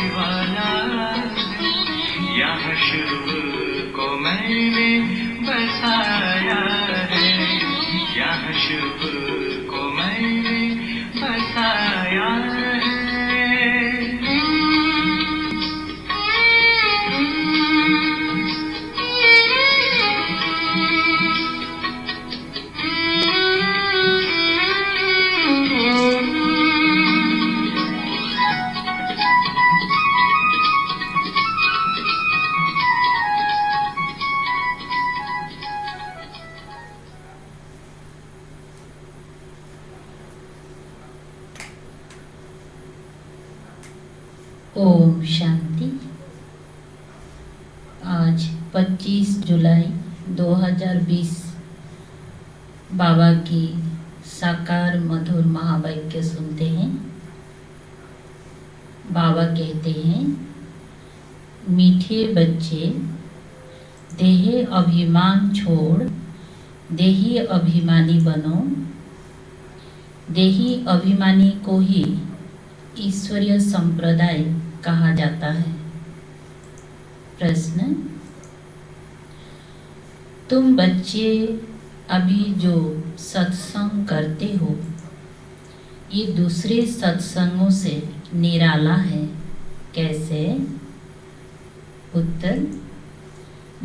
वाला है, यहाँ शुभ को मैंने बसाया है, यहाँ शुभ को मैंने बसाया है। ओम शांति। आज 25 जुलाई 2020 बाबा की साकार मधुर महावाक्य सुनते हैं। बाबा कहते हैं, मीठे बच्चे, देह अभिमान छोड़ देही अभिमानी बनो। देही अभिमानी को ही ईश्वरीय संप्रदाय कहा जाता है। प्रश्न, तुम बच्चे अभी जो सत्संग करते हो, ये दूसरे सत्संगों से निराला है, कैसे? उत्तर,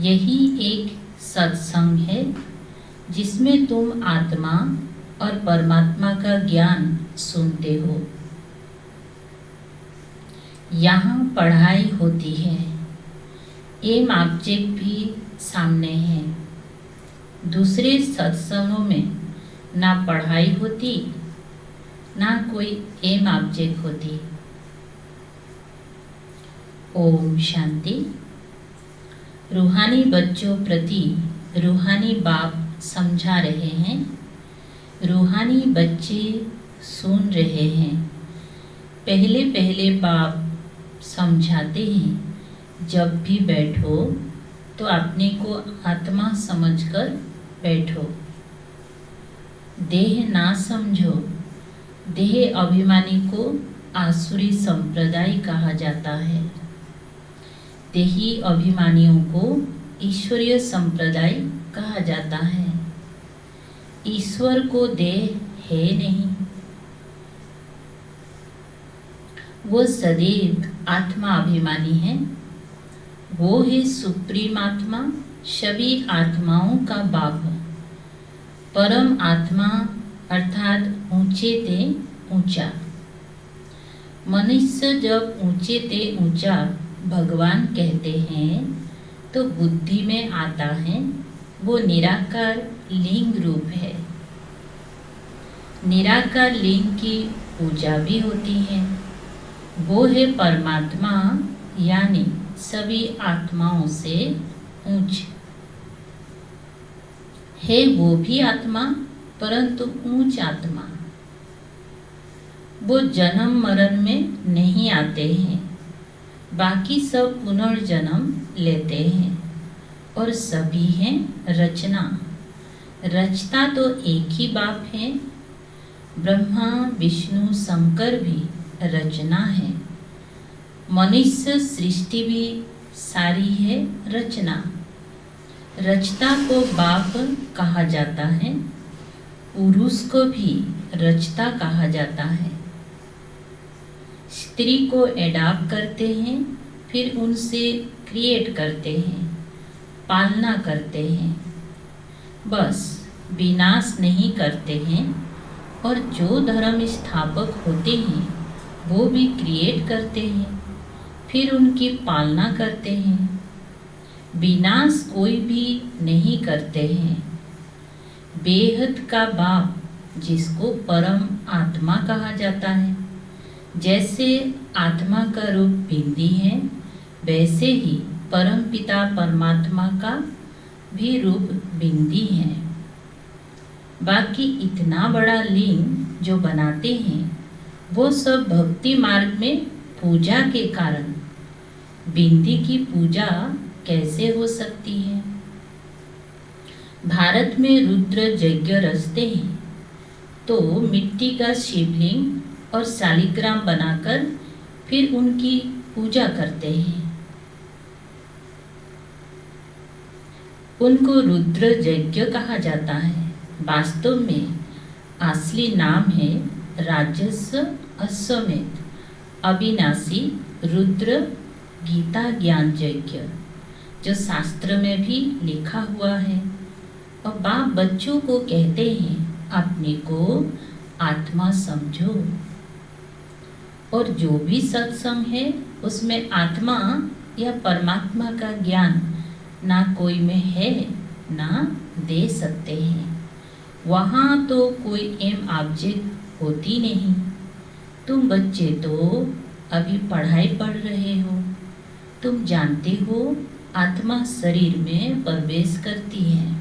यही एक सत्संग है जिसमें तुम आत्मा और परमात्मा का ज्ञान सुनते हो। यहाँ पढ़ाई होती है, एम ऑब्जेक्ट भी सामने है। दूसरे सत्संगों में ना पढ़ाई होती, ना कोई एम ऑब्जेक्ट होती। ओम शांति। रूहानी बच्चों प्रति रूहानी बाप समझा रहे हैं। रूहानी बच्चे सुन रहे हैं। पहले पहले बाप समझाते हैं, जब भी बैठो तो अपने को आत्मा समझकर बैठो। देह ना समझो। देह अभिमानी को आसुरी संप्रदाय कहा जाता है। देही अभिमानियों को ईश्वरीय संप्रदाय कहा जाता है। ईश्वर को देह है नहीं, वो सदैव आत्मा अभिमानी है। वो है सुप्रीम आत्मा, सभी आत्माओं का बाप, परम आत्मा अर्थात ऊंचे ते ऊंचा। मनुष्य जब ऊंचे ते ऊंचा भगवान कहते हैं तो बुद्धि में आता है वो निराकार लिंग रूप है। निराकार लिंग की पूजा भी होती है। वो है परमात्मा, यानी सभी आत्माओं से ऊंच है। वो भी आत्मा, परंतु ऊंच आत्मा। वो जन्म मरण में नहीं आते हैं, बाकी सब पुनर्जन्म लेते हैं और सभी हैं रचना। रचता तो एक ही बाप है। ब्रह्मा विष्णु शंकर भी रचना है। मनुष्य सृष्टि भी सारी है रचना। रचता को बाप कहा जाता है। पुरुष को भी रचता कहा जाता है। स्त्री को एडॉप्ट करते हैं, फिर उनसे क्रिएट करते हैं, पालना करते हैं, बस विनाश नहीं करते हैं। और जो धर्म स्थापक होते हैं वो भी क्रिएट करते हैं, फिर उनकी पालना करते हैं। विनाश कोई भी नहीं करते हैं। बेहद का बाप, जिसको परम आत्मा कहा जाता है। जैसे आत्मा का रूप बिंदी है, वैसे ही परम पिता परमात्मा का भी रूप बिंदी है। बाकी इतना बड़ा लिंग जो बनाते हैं वो सब भक्ति मार्ग में पूजा के कारण। बिंदी की पूजा कैसे हो सकती है? भारत में रुद्र यज्ञ रचते हैं तो मिट्टी का शिवलिंग और शालिग्राम बनाकर फिर उनकी पूजा करते हैं। उनको रुद्र यज्ञ कहा जाता है। वास्तव में असली नाम है राजस्व अश्वमेध अविनाशी रुद्र गीता ज्ञान यज्ञ, जो शास्त्र में भी लिखा हुआ है। और बाप बच्चों को कहते हैं अपने को आत्मा समझो, और जो भी सत्संग है उसमें आत्मा या परमात्मा का ज्ञान ना कोई में है ना दे सकते हैं। वहाँ तो कोई एम ऑब्जेक्ट होती नहीं। तुम बच्चे तो अभी पढ़ाई पढ़ रहे हो। तुम जानते हो आत्मा शरीर में प्रवेश करती है।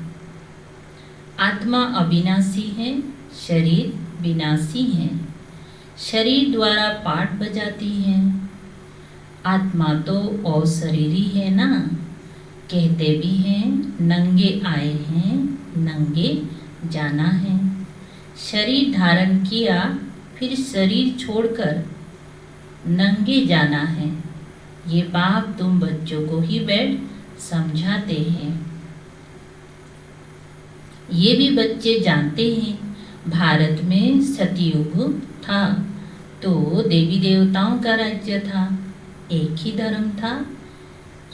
आत्मा अविनाशी है, शरीर विनाशी है। शरीर द्वारा पाठ बजाती है। आत्मा तो अशरीरी है ना। कहते भी हैं नंगे आए हैं नंगे जाना है। शरीर धारण किया फिर शरीर छोड़कर नंगे जाना है। ये बाप तुम बच्चों को ही बैठ समझाते हैं। ये भी बच्चे जानते हैं भारत में सतयुग था तो देवी देवताओं का राज्य था, एक ही धर्म था।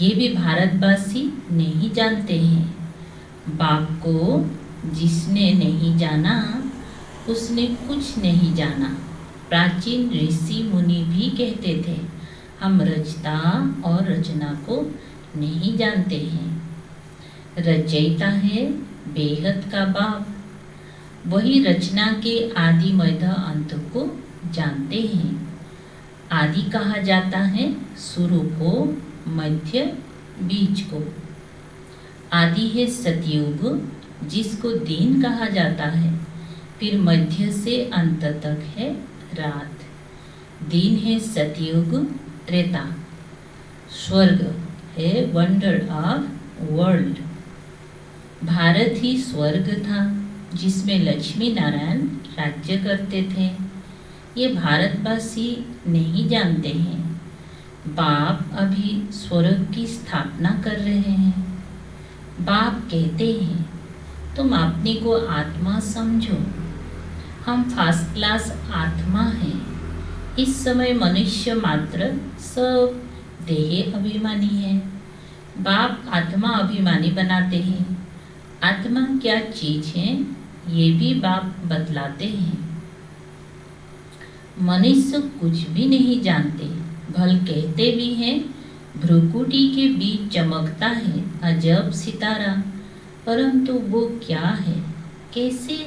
ये भी भारतवासी नहीं जानते हैं। बाप को जिसने नहीं जाना उसने कुछ नहीं जाना। प्राचीन ऋषि मुनि भी कहते थे हम रचता और रचना को नहीं जानते हैं। रचयिता है बेहद का बाप, वही रचना के आदि मध्य अंत को जानते हैं। आदि कहा जाता है शुरू को, मध्य बीच को। आदि है सतयुग जिसको दिन कहा जाता है, फिर मध्य से अंत तक है रात। दिन है सतयुग त्रेता। स्वर्ग है वंडर ऑफ वर्ल्ड। भारत ही स्वर्ग था जिसमें लक्ष्मी नारायण राज्य करते थे। ये भारतवासी नहीं जानते हैं। बाप अभी स्वर्ग की स्थापना कर रहे हैं। बाप कहते हैं तुम अपने को आत्मा समझो। हम फर्स्ट क्लास आत्मा हैं। इस समय मनुष्य मात्र सब देह अभिमानी है। बाप आत्मा अभिमानी बनाते हैं। आत्मा क्या चीज है ये भी बाप बतलाते हैं। मनुष्य कुछ भी नहीं जानते। भल कहते भी हैं भ्रुकुटी के बीच चमकता है अजब सितारा, परंतु वो क्या है, कैसे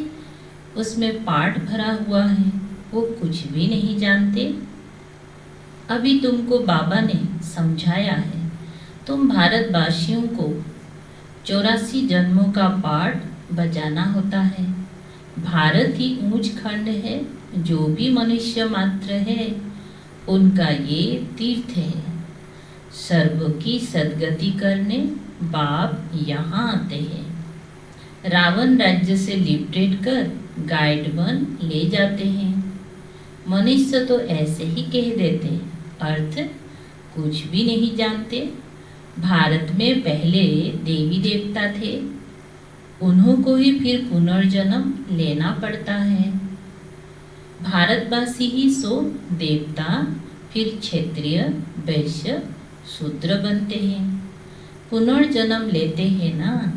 उसमें पाठ भरा हुआ है, वो कुछ भी नहीं जानते। अभी तुमको बाबा ने समझाया है। तुम भारतवासियों को 84 जन्मों का पाठ बजाना होता है। भारत ही ऊंच खंड है। जो भी मनुष्य मात्र है उनका ये तीर्थ है। सर्व की सदगति करने बाप यहाँ आते हैं। रावण राज्य से लिपटेट कर गाइड बन ले जाते हैं। मनुष्य तो ऐसे ही कह देते, अर्थ कुछ भी नहीं जानते। भारत में पहले देवी देवता थे, उन्हों को ही फिर पुनर्जन्म लेना पड़ता है। भारतवासी ही सो देवता, फिर क्षत्रिय, वैश्य, शूद्र बनते हैं, पुनर्जन्म लेते हैं ना।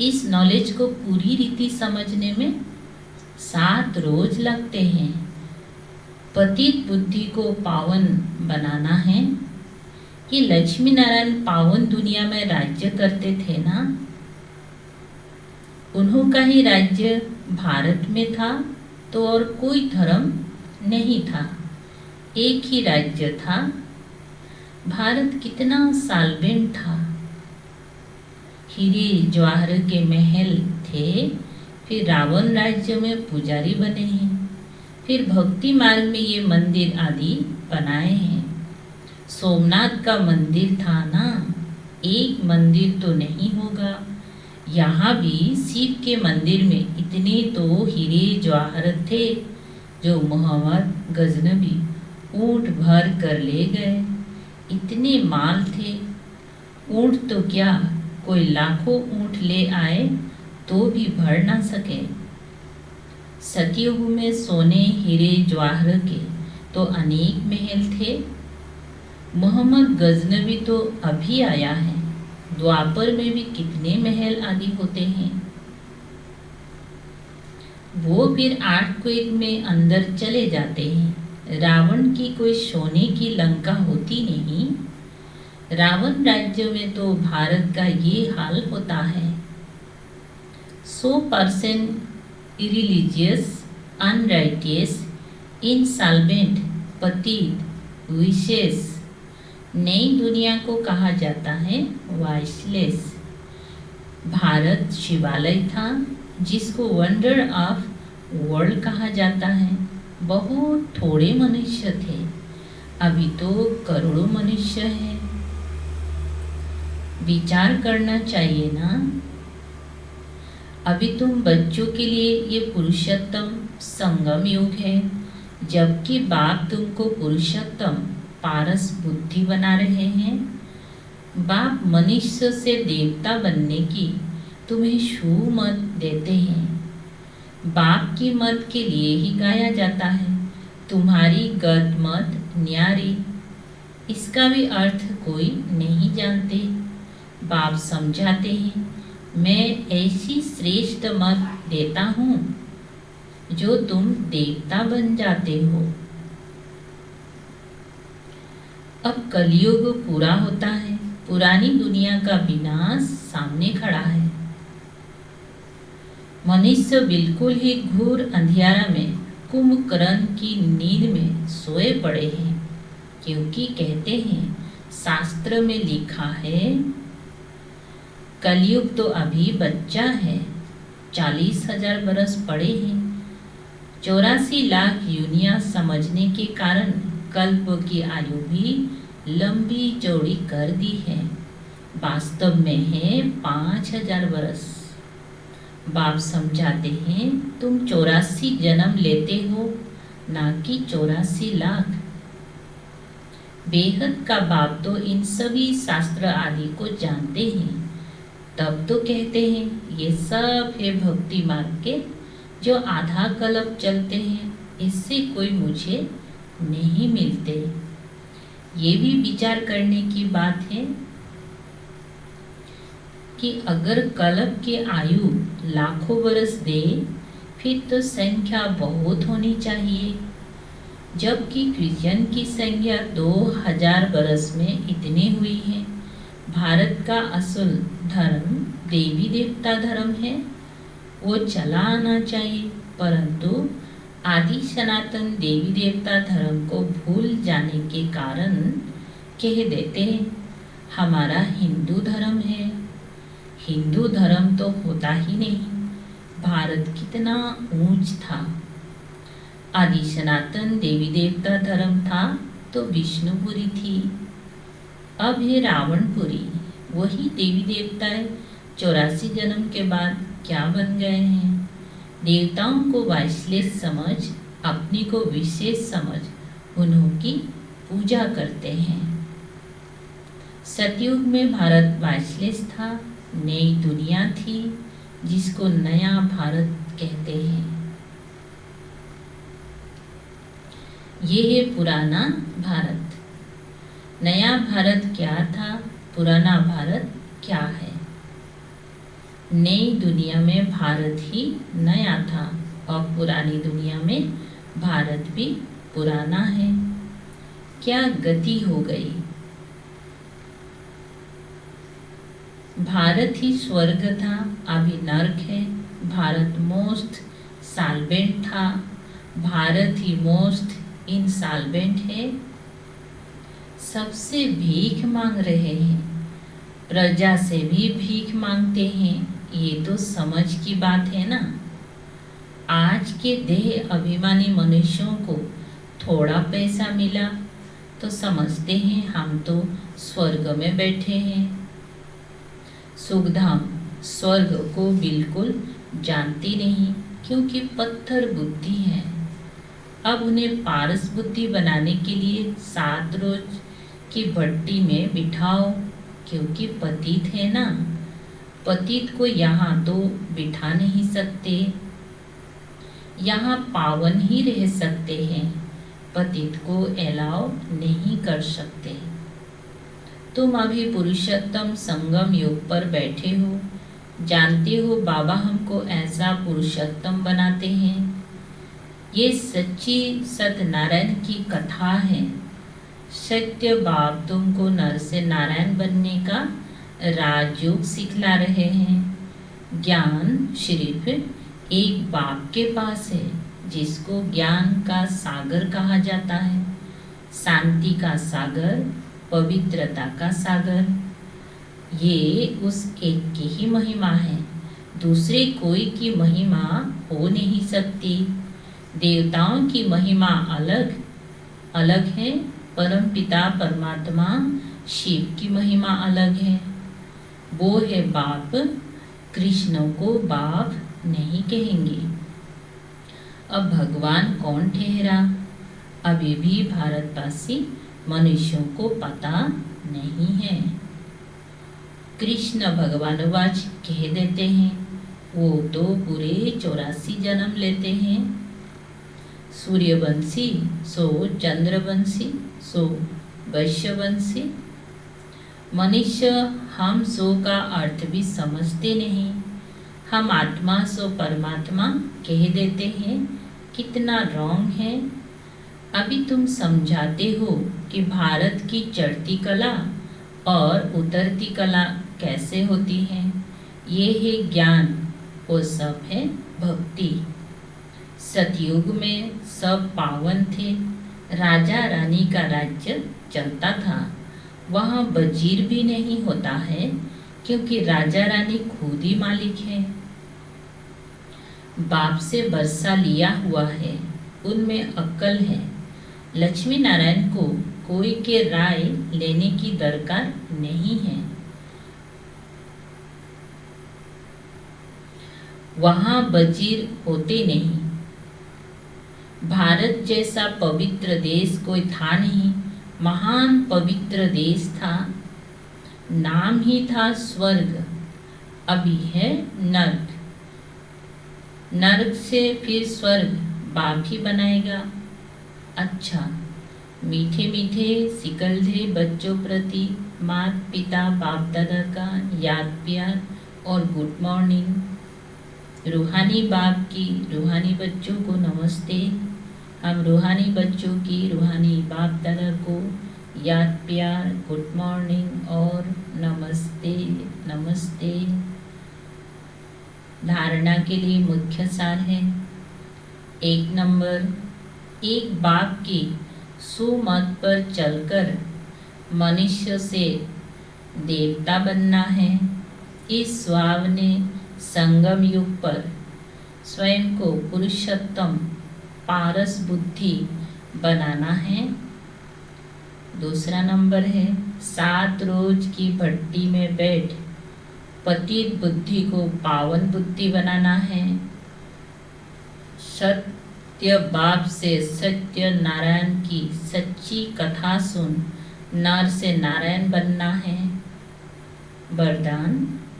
इस नॉलेज को पूरी रीति समझने में 7 रोज लगते हैं। पतित बुद्धि को पावन बनाना है। कि लक्ष्मी नारायण पावन दुनिया में राज्य करते थे ना, उन्हों का ही राज्य भारत में था तो और कोई धर्म नहीं था, एक ही राज्य था। भारत कितना सालबेन था। हीरे जवाहर के महल थे, फिर रावण राज्य में पुजारी बने हैं, फिर भक्ति मार्ग में ये मंदिर आदि बनाए हैं। सोमनाथ का मंदिर था ना, एक मंदिर तो नहीं होगा। यहाँ भी शिव के मंदिर में इतने तो हीरे जवाहर थे जो मोहम्मद गजनबी ऊँट भर कर ले गए। इतने माल थे, ऊंट तो क्या, कोई लाखों ऊंट ले आए तो भी भर ना सके। सतयुग में सोने हीरे जवाहर के तो अनेक महल थे। मोहम्मद गजनवी तो अभी आया है, द्वापर में भी कितने महल आदि होते हैं। वो फिर 8 कोएक में अंदर चले जाते हैं। रावण की कोई सोने की लंका होती नहीं। रावण राज्य में तो भारत का ये हाल होता है। 100% irreligious, unrighteous, insolvent, पतित, विशेष। नई दुनिया को कहा जाता है वाइसलेस। भारत शिवालय था जिसको वंडर ऑफ वर्ल्ड कहा जाता है। बहुत थोड़े मनुष्य थे, अभी तो करोड़ों मनुष्य हैं। विचार करना चाहिए ना। अभी तुम बच्चों के लिए ये पुरुषोत्तम संगम युग है, जबकि बाप तुमको पुरुषोत्तम पारस बुद्धि बना रहे हैं। बाप मनुष्य से देवता बनने की तुम्हें शुभ मत देते हैं। बाप की मत के लिए ही गाया जाता है, तुम्हारी गद मत न्यारी। इसका भी अर्थ कोई नहीं जानते। बाप समझाते हैं, मैं ऐसी श्रेष्ठ मत देता हूँ जो तुम देवता बन जाते हो। अब कलयुग पूरा होता है, पुरानी दुनिया का विनाश सामने खड़ा है। मनुष्य बिल्कुल ही घोर अंधियारा में कुंभकर्ण की नींद में सोए पड़े हैं, क्योंकि कहते हैं शास्त्र में लिखा है कलयुग तो अभी बच्चा है। 40,000 बरस पड़े हैं। 84 लाख योनियां समझने के कारण कल्प की आयु भी लंबी चौड़ी कर दी है। वास्तव में है 5,000 बरस। बाप समझाते हैं तुम 84 जन्म लेते हो, ना कि 84 लाख। बेहद का बाप तो इन सभी शास्त्र आदि को जानते हैं, तब तो कहते हैं ये सब है भक्ति मार्ग के जो आधा कल्प चलते हैं, इससे कोई मुझे नहीं मिलते। ये भी विचार करने की बात है कि अगर कल्प की आयु लाखों बरस दे, फिर तो संख्या बहुत होनी चाहिए, जबकि क्रिश्चियन की संख्या 2000 बरस में इतनी हुई है। भारत का असल धर्म देवी देवता धर्म है, वो चला आना चाहिए, परंतु आदि सनातन देवी देवता धर्म को भूल जाने के कारण कह देते हैं हमारा हिंदू धर्म है। हिंदू धर्म तो होता ही नहीं। भारत कितना ऊंच था। आदि सनातन देवी देवता धर्म था तो विष्णुपुरी थी, अब है रावणपुरी। वही देवी देवताएं 84 जन्म के बाद क्या बन गए हैं। देवताओं को वाइसलेस समझ, अपनी को विशेष समझ उन्होंने पूजा करते हैं। सतयुग में भारत वाइसलेस था, नई दुनिया थी जिसको नया भारत कहते हैं। ये है पुराना भारत। नया भारत क्या था, पुराना भारत क्या है। नई दुनिया में भारत ही नया था और पुरानी दुनिया में भारत भी पुराना है। क्या गति हो गई। भारत ही स्वर्ग था, अभी नर्क है। भारत मोस्ट साल्वेंट था, भारत ही मोस्ट इनसाल्वेंट है। सबसे भीख मांग रहे हैं, प्रजा से भी भीख मांगते हैं। ये तो समझ की बात है ना। आज के देह अभिमानी मनुष्यों को थोड़ा पैसा मिला तो समझते हैं हम तो स्वर्ग में बैठे हैं। सुखधाम स्वर्ग को बिल्कुल जानती नहीं, क्योंकि पत्थर बुद्धि है। अब उन्हें पारस बुद्धि बनाने के लिए 7 रोज कि भट्टी में बिठाओ, क्योंकि पतित है ना, पतित को यहाँ तो बिठा नहीं सकते, यहाँ पावन ही रह सकते हैं, पतित को अलाउ नहीं कर सकते। तुम अभी पुरुषोत्तम संगम योग पर बैठे हो, जानते हो बाबा हमको ऐसा पुरुषोत्तम बनाते हैं। ये सच्ची सत्यनारायण की कथा है। सत्य बाप तुमको नर से नारायण बनने का राजयोग सिखला रहे हैं। ज्ञान सिर्फ एक बाप के पास है, जिसको ज्ञान का सागर कहा जाता है, शांति का सागर, पवित्रता का सागर। ये उस एक की ही महिमा है, दूसरे कोई की महिमा हो नहीं सकती। देवताओं की महिमा अलग अलग है, परम पिता परमात्मा शिव की महिमा अलग है। वो है बाप, कृष्ण को बाप नहीं कहेंगे। अब भगवान कौन ठहरा, अभी भी भारतवासी मनुष्यों को पता नहीं है। कृष्ण भगवानवाच कह देते हैं, वो तो पूरे 84 जन्म लेते हैं। सूर्यवंशी सो चंद्रवंशी सो वैश्यवंशी। मनुष्य हम सो का अर्थ भी समझते नहीं। हम आत्मा सो परमात्मा कह देते हैं, कितना रॉन्ग है। अभी तुम समझाते हो कि भारत की चढ़ती कला और उतरती कला कैसे होती है। ये है ज्ञान, वो सब है भक्ति। सतयुग में सब पावन थे, राजा रानी का राज्य चलता था। वहाँ वजीर भी नहीं होता है, क्योंकि राजा रानी खुद ही मालिक है। बाप से वर्षा लिया हुआ है, उनमें अक्ल है। लक्ष्मी नारायण को कोई के राय लेने की दरकार नहीं है। वहाँ वजीर होते नहीं। भारत जैसा पवित्र देश कोई था नहीं, महान पवित्र देश था। नाम ही था स्वर्ग, अभी है नर्क। नर्क से फिर स्वर्ग बाप ही बनाएगा। अच्छा, मीठे मीठे सिकलधे बच्चों प्रति माता पिता बाप दादा का याद प्यार और गुड मॉर्निंग। रूहानी बाप की रूहानी बच्चों को नमस्ते। हम रूहानी बच्चों की रूहानी बाप दादा को याद प्यार, गुड मॉर्निंग और नमस्ते नमस्ते। धारणा के लिए मुख्य सार है। 1 नंबर, एक बाप की सुमत पर चलकर मनुष्य से देवता बनना है। इस स्वाव ने संगम युग पर स्वयं को पुरुषोत्तम पारस बुद्धि बनाना है। 2 नंबर है, 7 रोज की भट्टी में बैठ पतित बुद्धि को पावन बुद्धि बनाना है। सत्य बाप से सत्य नारायण की सच्ची कथा सुन नर से नारायण बनना है। वरदान,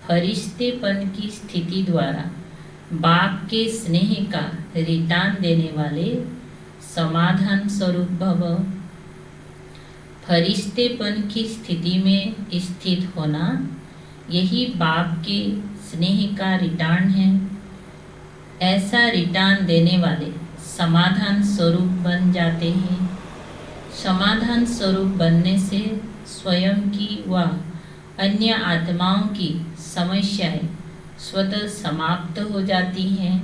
फरिश्तेपन की स्थिति द्वारा बाप के स्नेह का रिटान देने वाले समाधान स्वरूप भव। फरिश्तेपन की स्थिति में स्थित होना, यही बाप के स्नेह का रिटार्न है। ऐसा रिटार्न देने वाले समाधान स्वरूप बन जाते हैं। समाधान स्वरूप बनने से स्वयं की व अन्य आत्माओं की समस्याएं स्वतः समाप्त हो जाती हैं।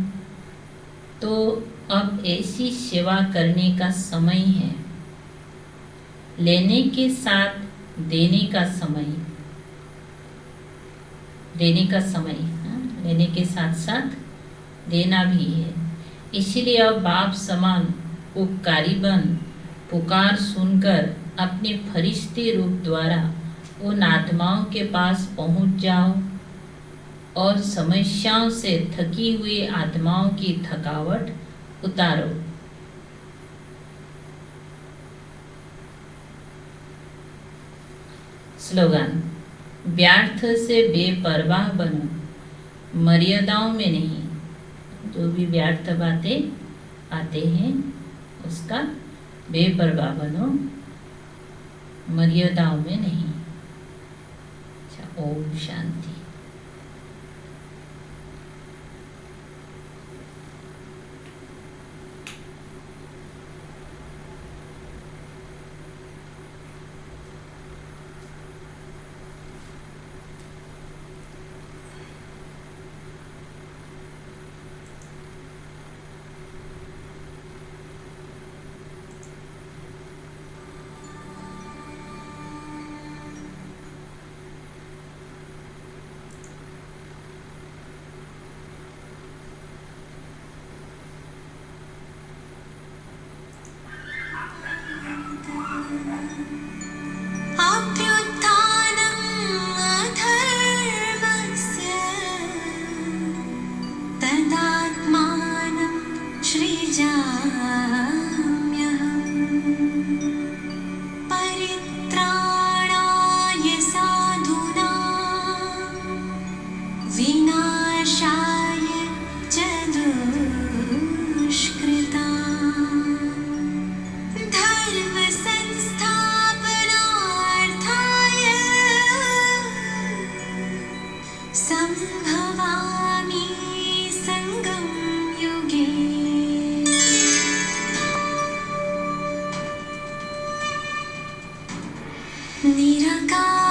तो अब ऐसी सेवा करने का समय है। लेने के साथ देने का समय, देने का समय, लेने के साथ साथ देना भी है। इसलिए अब बाप समान उपकारी बन पुकार सुनकर अपने फरिश्ते रूप द्वारा उन आत्माओं के पास पहुंच जाओ और समस्याओं से थकी हुई आत्माओं की थकावट उतारो। स्लोगन: व्यर्थ से बेपरवाह बनो, मर्यादाओं में नहीं। जो भी व्यर्थ बातें आते हैं उसका बेपरवाह बनो, मर्यादाओं में नहीं। अच्छा, ओम शांति। निराकार